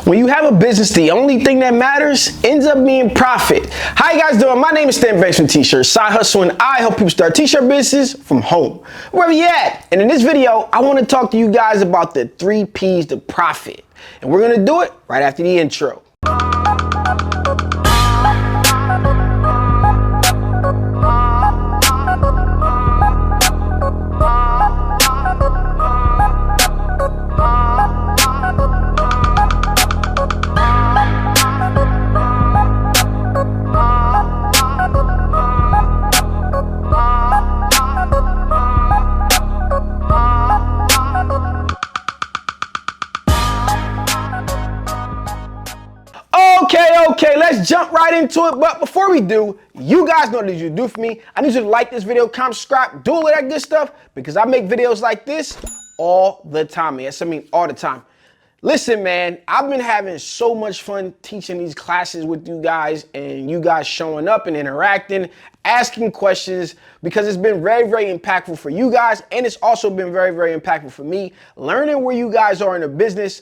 When you have a business, the only thing that matters ends up being profit. How you guys doing? My name is Stan Banks from T-Shirts, Side Hustle, and I help people start t-shirt businesses from home, wherever you at. And in this video, I want to talk to you guys about the 3 P's to profit. And we're going to do it right after the intro. Okay, let's jump right into it. But before we do, you guys know what you do for me. I need you to like this video, comment, subscribe, do all of that good stuff, because I make videos like this all the time. Yes, I mean all the time. Listen, man, I've been having so much fun teaching these classes with you guys, and you guys showing up and interacting, asking questions, because it's been very, very impactful for you guys, and it's also been very, very impactful for me, learning where you guys are in the business,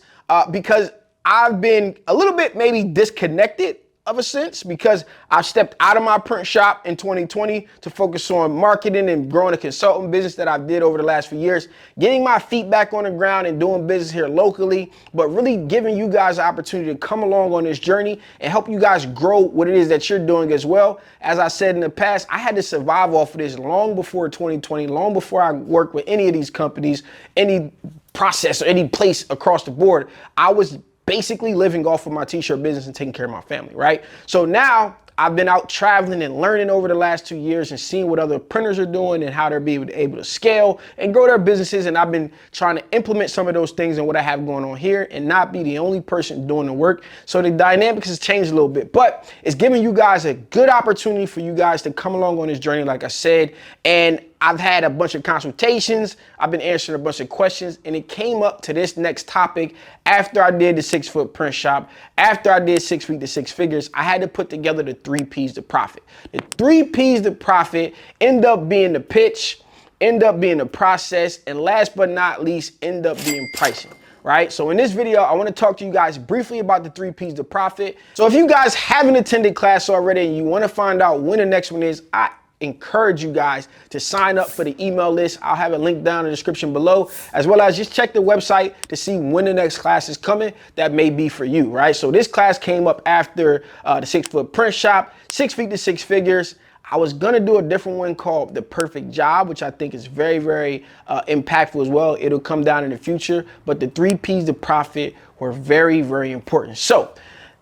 because I've been a little bit maybe disconnected of a sense, because I've stepped out of my print shop in 2020 to focus on marketing and growing a consulting business that I did over the last few years, getting my feet back on the ground and doing business here locally, but really giving you guys the opportunity to come along on this journey and help you guys grow what it is that you're doing as well. As I said in the past, I had to survive off of this long before 2020, long before I worked with any of these companies, any process or any place across the board. I was basically living off of my t-shirt business and taking care of my family, right? So now I've been out traveling and learning over the last 2 years and seeing what other printers are doing and how they're being able to scale and grow their businesses. And I've been trying to implement some of those things and what I have going on here and not be the only person doing the work. So the dynamics has changed a little bit, but it's giving you guys a good opportunity for you guys to come along on this journey, like I said. And I've had a bunch of consultations. I've been answering a bunch of questions, and it came up to this next topic after I did the 6-foot print shop, after I did 6 feet to 6 figures. I had to put together the 3 P's to profit. The 3 P's to profit end up being the pitch, end up being the process, and last but not least, end up being pricing. Right? So in this video, I want to talk to you guys briefly about the 3 P's to profit. So if you guys haven't attended class already and you want to find out when the next one is, I encourage you guys to sign up for the email list. I'll have a link down in the description below, as well as just check the website to see when the next class is coming that may be for you, right? So this class came up after the 6-foot print shop, 6 feet to 6 figures. I was gonna do a different one called The Perfect Job, which I think is very, very impactful as well. It'll come down in the future, but the 3 P's to profit were very, very important. So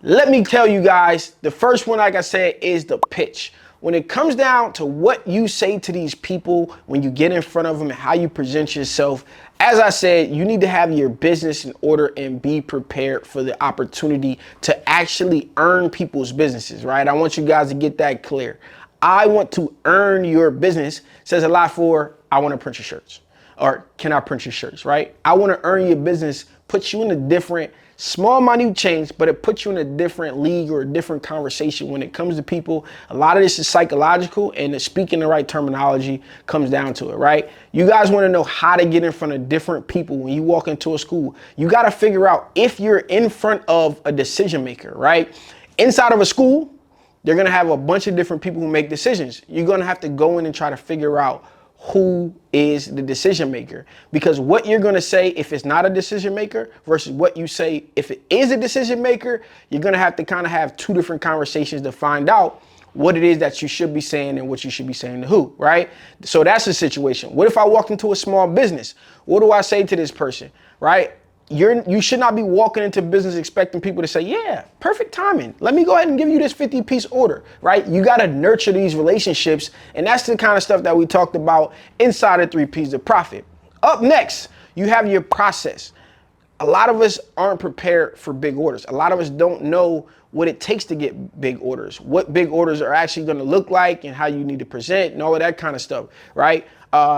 let me tell you guys, the first one, like I said, is the pitch. When it comes down to what you say to these people when you get in front of them and how you present yourself, as I said, you need to have your business in order and be prepared for the opportunity to actually earn people's businesses, right? I want you guys to get that clear. I want to earn your business says a lot for I want to print your shirts, or can I print your shirts, right? I want to earn your business, put you in a different small, minute change, but it puts you in a different league or a different conversation when it comes to people. A lot of this is psychological, and speaking the right terminology comes down to it, right? You guys want to know how to get in front of different people when you walk into a school. You got to figure out if you're in front of a decision maker, right? Inside of a school, they're going to have a bunch of different people who make decisions. You're going to have to go in and try to figure out who is the decision maker, because what you're going to say if it's not a decision maker versus what you say if it is a decision maker, you're going to have have 2 different conversations to find out what it is that you should be saying and what you should be saying to who, right? So that's the situation. What if I walk into a small business? What do I say to this person, right? You should not be walking into business expecting people to say, yeah, perfect timing. Let me go ahead and give you this 50-piece order, right? You got to nurture these relationships. And that's the kind of stuff that we talked about inside of 3 P's to profit. Up next, you have your process. A lot of us aren't prepared for big orders. A lot of us don't know what it takes to get big orders, what big orders are actually going to look like and how you need to present and all of that kind of stuff, right?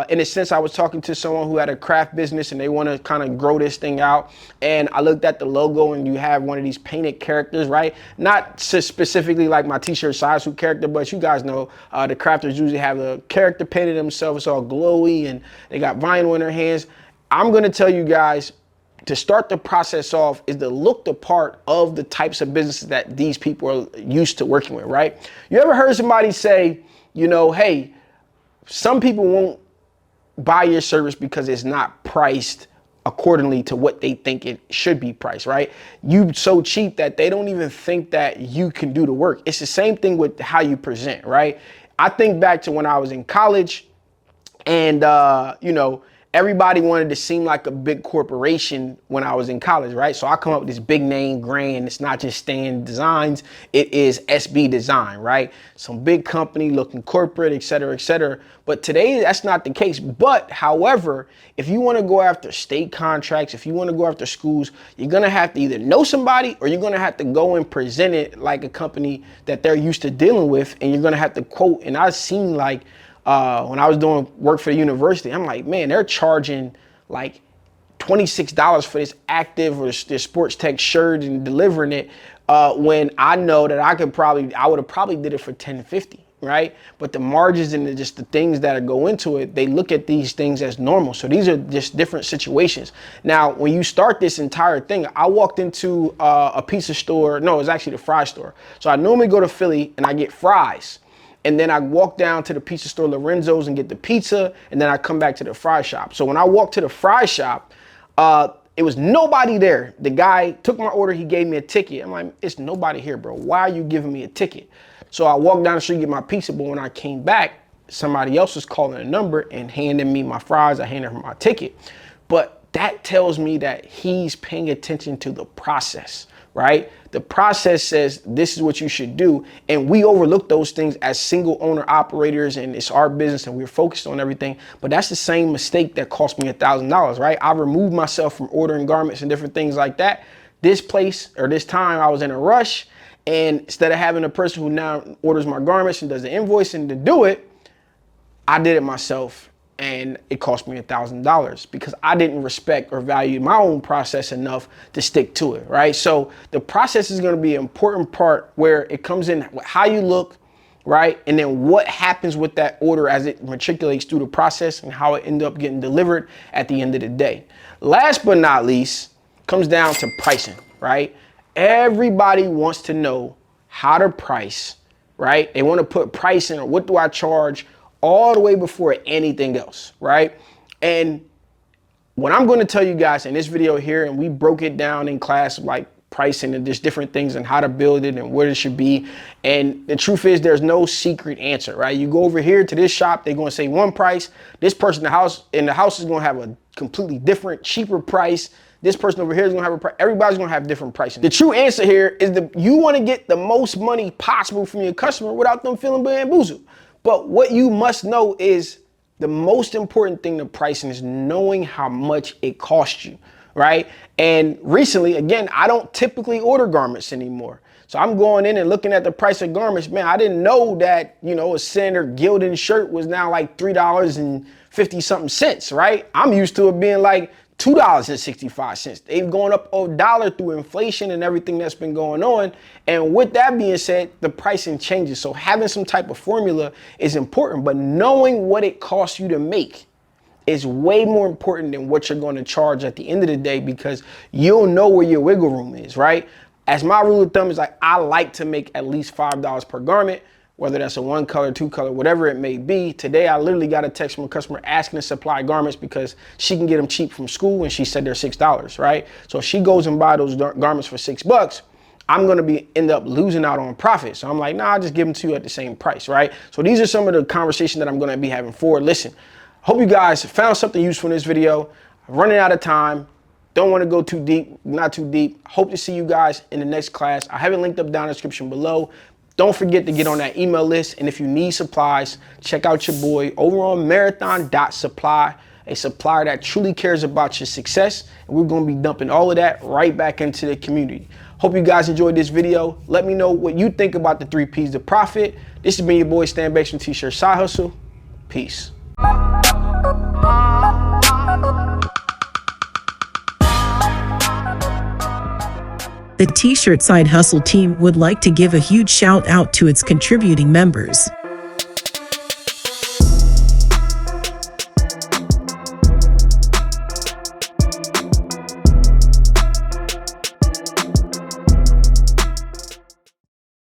In a sense, I was talking to someone who had a craft business and they want to kind of grow this thing out. And I looked at the logo and you have one of these painted characters, right? Not specifically like my t-shirt size suit character, but you guys know the crafters usually have a character painted themselves. It's all glowy and they got vinyl in their hands. I'm going to tell you guys, to start the process off is to look the part of the types of businesses that these people are used to working with, right? You ever heard somebody say, you know, hey, some people won't buy your service because it's not priced accordingly to what they think it should be priced, right? You so cheap that they don't even think that you can do the work. It's the same thing with how you present, right? I think back to when I was in college and, you know, everybody wanted to seem like a big corporation when I was in college, right? So I come up with this big name brand. It's not just Stan Designs. It is SB Design, right? Some big company looking corporate, et cetera, et cetera. But today, that's not the case. But however, if you want to go after state contracts, if you want to go after schools, you're going to have to either know somebody or you're going to have to go and present it like a company that they're used to dealing with. And you're going to have to quote. And I've seen like, when I was doing work for the university, I'm like, man, they're charging like $26 for this active or this sports tech shirt and delivering it when I know that I would have probably did it for $10.50, right? But the margins and just the things that go into it, they look at these things as normal. So these are just different situations. Now, when you start this entire thing, I walked into a pizza store. No, it was actually the fry store. So I normally go to Philly and I get fries. And then I walk down to the pizza store, Lorenzo's, and get the pizza. And then I come back to the fry shop. So when I walked to the fry shop, it was nobody there. The guy took my order. He gave me a ticket. I'm like, it's nobody here, bro. Why are you giving me a ticket? So I walked down the street to get my pizza. But when I came back, somebody else was calling a number and handing me my fries. I handed him my ticket. But that tells me that he's paying attention to the process, right? The process says this is what you should do. And we overlook those things as single owner operators and it's our business and we're focused on everything. But that's the same mistake that cost me $1,000, right? I removed myself from ordering garments and different things like that. This place or this time I was in a rush. And instead of having a person who now orders my garments and does the invoicing to do it, I did it myself. And it cost me $1,000 because I didn't respect or value my own process enough to stick to it, right? So the process is going to be an important part where it comes in how you look, right? And then what happens with that order as it matriculates through the process and how it ends up getting delivered at the end of the day. Last but not least, comes down to pricing, right? Everybody wants to know how to price, right? They want to put pricing or what do I charge all the way before anything else, right? And what I'm going to tell you guys in this video here, and we broke it down in class, like pricing and just different things and how to build it and where it should be. And the truth is there's no secret answer, right? You go over here to this shop, they're going to say one price. This person in the house is going to have a completely different, cheaper price. This person over here is going to have a price. Everybody's going to have different pricing. The true answer here is that you want to get the most money possible from your customer without them feeling bamboozled. But what you must know is the most important thing to pricing is knowing how much it costs you, right? And recently, again, I don't typically order garments anymore. So I'm going in and looking at the price of garments. Man, I didn't know that, you know, a standard Gildan shirt was now like $3.50 something cents, right? I'm used to it being like $2.65. They've gone up $1 through inflation and everything that's been going on. And with that being said, the pricing changes. So having some type of formula is important, but knowing what it costs you to make is way more important than what you're going to charge at the end of the day, because you'll know where your wiggle room is, right? As my rule of thumb is like, I like to make at least $5 per garment, whether that's a one color, two color, whatever it may be. Today, I literally got a text from a customer asking to supply garments because she can get them cheap from school and she said they're $6, right? So if she goes and buy those garments for $6, I'm gonna end up losing out on profit. So I'm like, nah, I'll just give them to you at the same price, right? So these are some of the conversations that I'm gonna be having forward. Listen, hope you guys found something useful in this video. I'm running out of time. Don't want to go too deep, not too deep. Hope to see you guys in the next class. I have it linked up down in the description below. Don't forget to get on that email list. And if you need supplies, check out your boy over on marathon.supply, a supplier that truly cares about your success. And we're going to be dumping all of that right back into the community. Hope you guys enjoyed this video. Let me know what you think about the 3 P's to profit. This has been your boy Stan Banks from T-Shirt Side Hustle. Peace. The T-Shirt Side Hustle team would like to give a huge shout out to its contributing members.